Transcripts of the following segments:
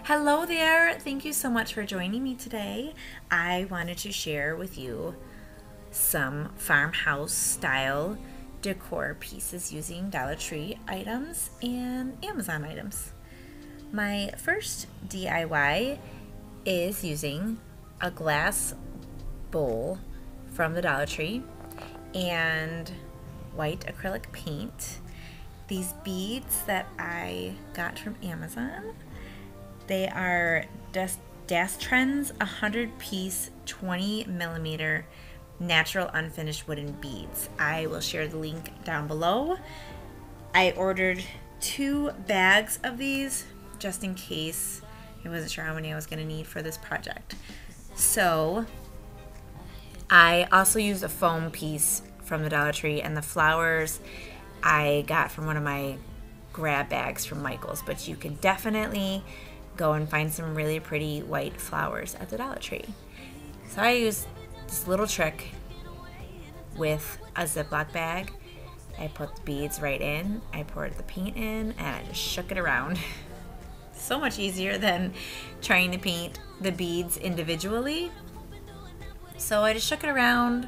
Hello there. Thank you so much for joining me today. I wanted to share with you some farmhouse style decor pieces using Dollar Tree items and Amazon items. My first DIY is using a glass bowl from the Dollar Tree and white acrylic paint. These beads that I got from Amazon, they are Das Trends 100-piece 20mm natural unfinished wooden beads. I will share the link down below. I ordered 2 bags of these just in case. I wasn't sure how many I was going to need for this project. So I also used a foam piece from the Dollar Tree, and the flowers I got from one of my grab bags from Michael's, but you can definitely go and find some really pretty white flowers at the Dollar Tree. So I used this little trick with a Ziploc bag. I put the beads right in, I poured the paint in, and I just shook it around. So much easier than trying to paint the beads individually. So I just shook it around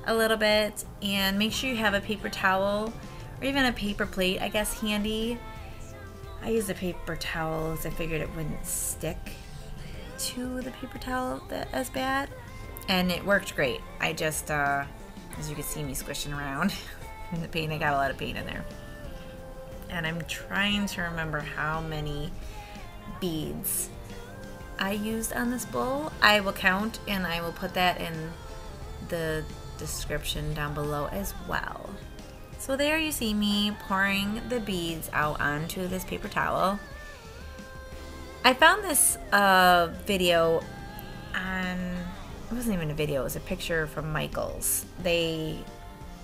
a little bit, and make sure you have a paper towel or even a paper plate, I guess, handy. I used a paper towel because I figured it wouldn't stick to the paper towel as bad, and it worked great. I just, as you can see me squishing around in the paint, I got a lot of paint in there. And I'm trying to remember how many beads I used on this bowl. I will count, and I will put that in the description down below as well. So there you see me pouring the beads out onto this paper towel. I found this video on, it wasn't even a video, it was a picture from Michael's.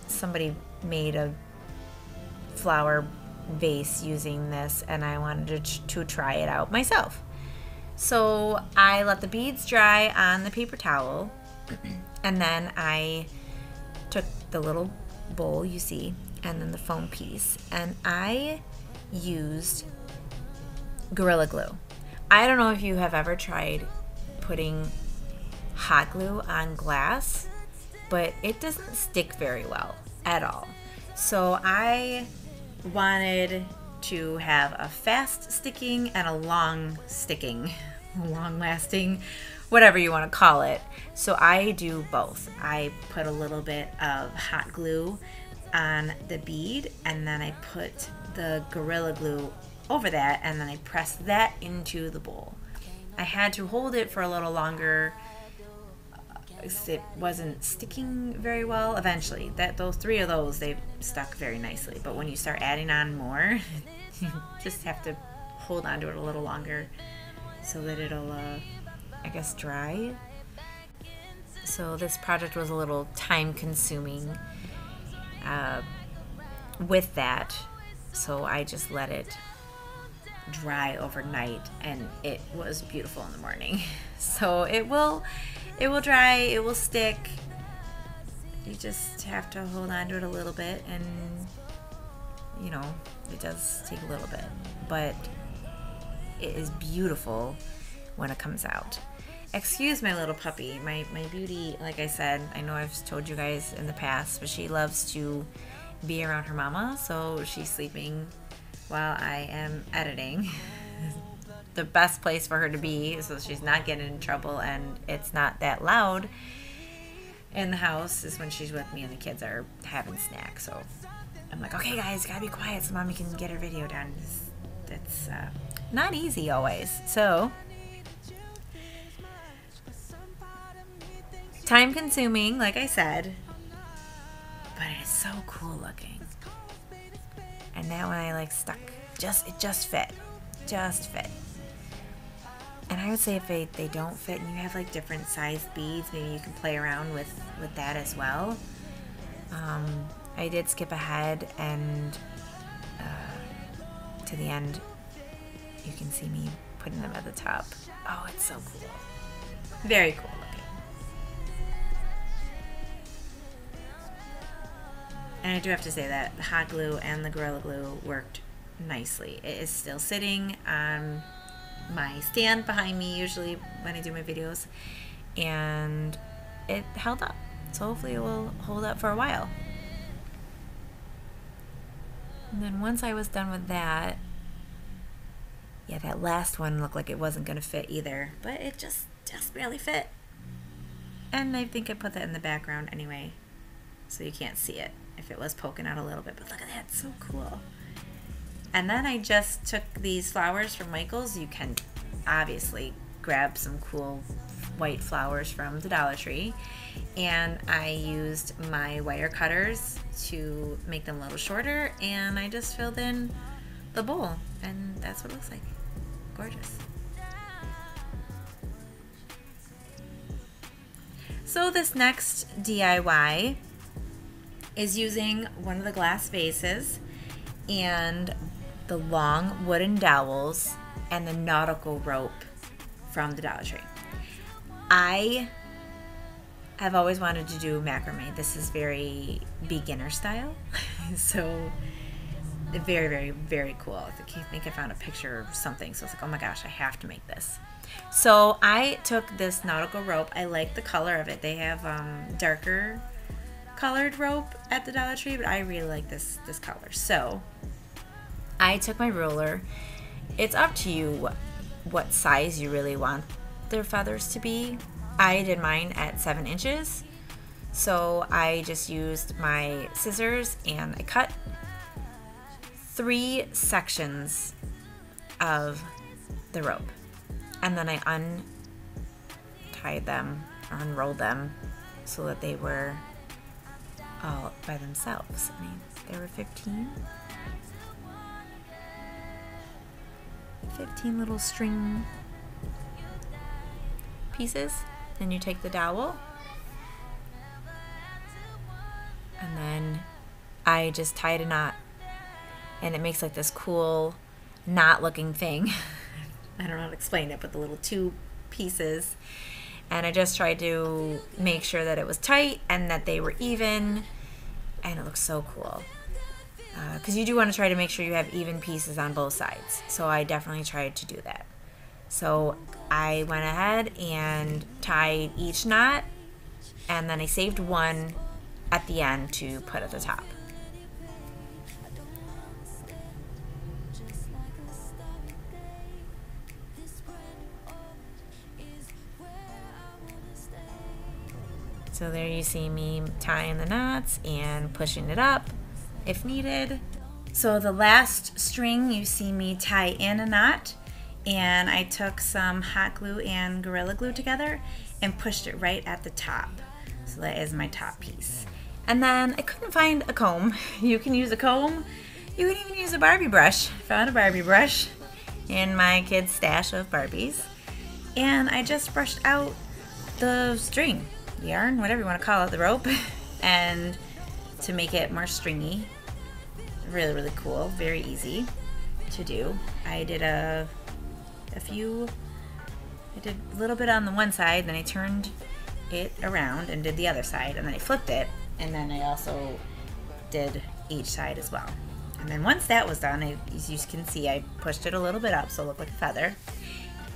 Somebody made a flower vase using this, and I wanted to try it out myself. So I let the beads dry on the paper towel, and then I took the little bowl you see, and then the foam piece, and I used Gorilla Glue. I don't know if you have ever tried putting hot glue on glass, but it doesn't stick very well at all. So I wanted to have a fast sticking and a long sticking, long lasting, whatever you want to call it. So I do both. I put a little bit of hot glue on the bead, and then I put the Gorilla Glue over that, and then I press that into the bowl. I had to hold it for a little longer. It wasn't sticking very well. Eventually, those 3 of those, they stuck very nicely. But when you start adding on more, you just have to hold on to it a little longer so that it'll, I guess, dry. So this project was a little time consuming with that, so I just let it dry overnight, and it was beautiful in the morning. So it will dry, it will stick. You just have to hold on to it a little bit, and you know, it does take a little bit, but it is beautiful when it comes out. Excuse my little puppy, my beauty. Like I said, I know I've told you guys in the past, but she loves to be around her mama, so she's sleeping while I am editing. The best place for her to be, so she's not getting in trouble and it's not that loud in the house, is when she's with me and the kids are having snacks. So I'm like, okay guys, gotta be quiet so mommy can get her video done. It's not easy always. So time consuming, like I said, but it's so cool looking. And that one I like stuck, it just fit. And I would say if they don't fit and you have like different sized beads, maybe you can play around with that as well. I did skip ahead, and to the end you can see me putting them at the top. Oh, it's so cool. Very cool looking. And I do have to say that the hot glue and the Gorilla Glue worked nicely. It is still sitting on my stand behind me usually when I do my videos, and it held up. So hopefully it will hold up for a while. And then once I was done with that, yeah, that last one looked like it wasn't going to fit either, but it just barely fit. And I think I put that in the background anyway, so you can't see it if it was poking out a little bit. But look at that, it's so cool. And then I just took these flowers from Michael's. You can obviously grab some cool white flowers from the Dollar Tree, and I used my wire cutters to make them a little shorter, and I just filled in the bowl, and that's what it looks like. Gorgeous. So this next DIY is using one of the glass vases and the long wooden dowels and the nautical rope from the Dollar Tree. I have always wanted to do macrame. This is very beginner style, so very, very, very cool. I think I found a picture of something, so I was like, oh my gosh, I have to make this. So I took this nautical rope. I like the color of it. They have darker colored rope at the Dollar Tree, but I really like this color. So I took my ruler. It's up to you what size you really want their feathers to be. I did mine at 7 inches, so I just used my scissors and I cut 3 sections of the rope, and then I untied them, unrolled them so that they were all by themselves. I mean, there were 15 little string pieces. Then you take the dowel, and then I just tied a knot, and it makes like this cool knot looking thing. I don't know how to explain it, but the little 2 pieces, and I just tried to make sure that it was tight and that they were even, and it looks so cool. Because you do want to try to make sure you have even pieces on both sides. So I definitely tried to do that. So I went ahead and tied each knot, and then I saved one at the end to put at the top. So there you see me tying the knots and pushing it up if needed. So the last string you see me tie in a knot, and I took some hot glue and Gorilla Glue together and pushed it right at the top. So that is my top piece. And then I couldn't find a comb. You can use a comb. You can even use a Barbie brush. Found a Barbie brush in my kid's stash of Barbies. And I just brushed out the string, the yarn, whatever you want to call it, the rope, and to make it more stringy. Really, really cool. Very easy to do. I did a little bit on the one side, then I turned it around and did the other side, and then I flipped it, and then I also did each side as well. And then once that was done, as you can see, I pushed it a little bit up so it looked like a feather.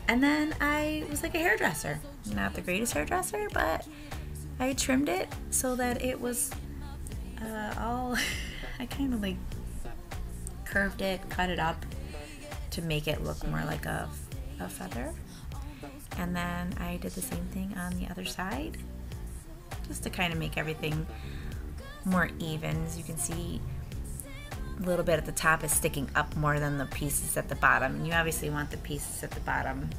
And then I was like a hairdresser. Not the greatest hairdresser, but I trimmed it so that it was all, I kind of like curved it, cut it up to make it look more like a feather. And then I did the same thing on the other side, just to kind of make everything more even. As you can see, a little bit at the top is sticking up more than the pieces at the bottom, and you obviously want the pieces at the bottom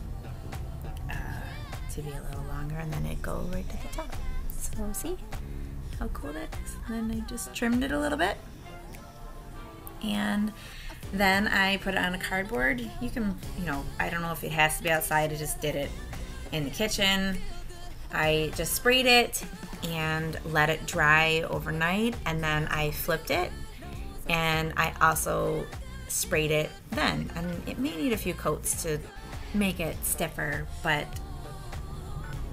to be a little longer, and then it go right to the top. So see how cool that is? And then I just trimmed it a little bit, and then I put it on a cardboard. You can, I don't know if it has to be outside. I just did it in the kitchen. I just sprayed it and let it dry overnight, and then I flipped it, and I also sprayed it then. And it may need a few coats to make it stiffer, but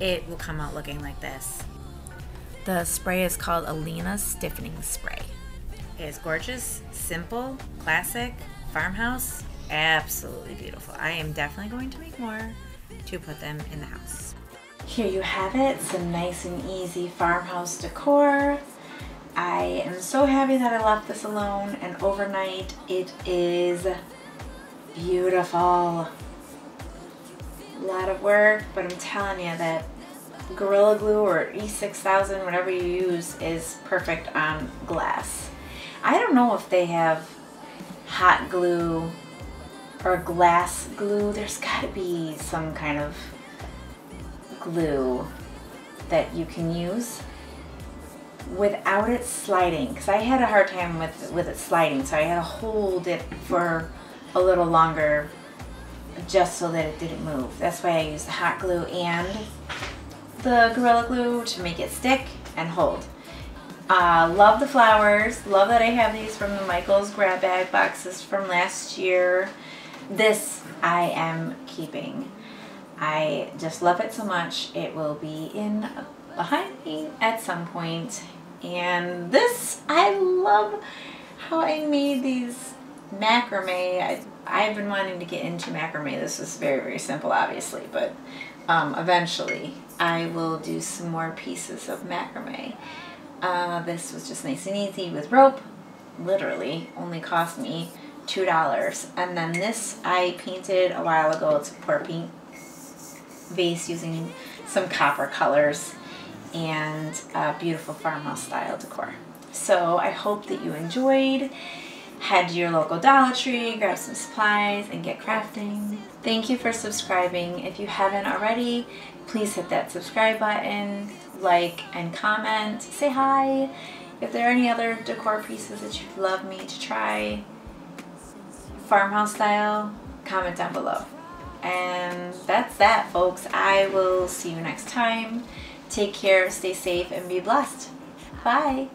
it will come out looking like this. The spray is called Aleena Stiffening Spray. It is gorgeous, simple, classic, farmhouse, Absolutely beautiful. I am definitely going to make more to put them in the house. Here you have it, some nice and easy farmhouse decor. I am so happy that I left this alone, and overnight it is beautiful. A lot of work, but I'm telling you that Gorilla Glue or E6000, whatever you use, is perfect on glass. I don't know if they have hot glue or glass glue. There's got to be some kind of glue that you can use without it sliding, because I had a hard time with it sliding, so I had to hold it for a little longer just so that it didn't move. That's why I used the hot glue and the Gorilla Glue to make it stick and hold. Love the flowers. Love that I have these from the Michael's grab bag boxes from last year. This I am keeping. I just love it so much. It will be in behind me at some point. And this, I love how I made these macrame. I've been wanting to get into macrame. This is very, very simple, obviously, but eventually I will do some more pieces of macrame. This was just nice and easy with rope. Literally only cost me $2. And then this I painted a while ago. It's a pour paint vase using some copper colors and beautiful farmhouse style decor. So I hope that you enjoyed. Head to your local Dollar Tree, grab some supplies, and get crafting. Thank you for subscribing. If you haven't already, please hit that subscribe button, like and comment, say hi. If there are any other decor pieces that you'd love me to try, farmhouse style, comment down below. And that's that, folks. I will see you next time. Take care, stay safe, and be blessed. Bye.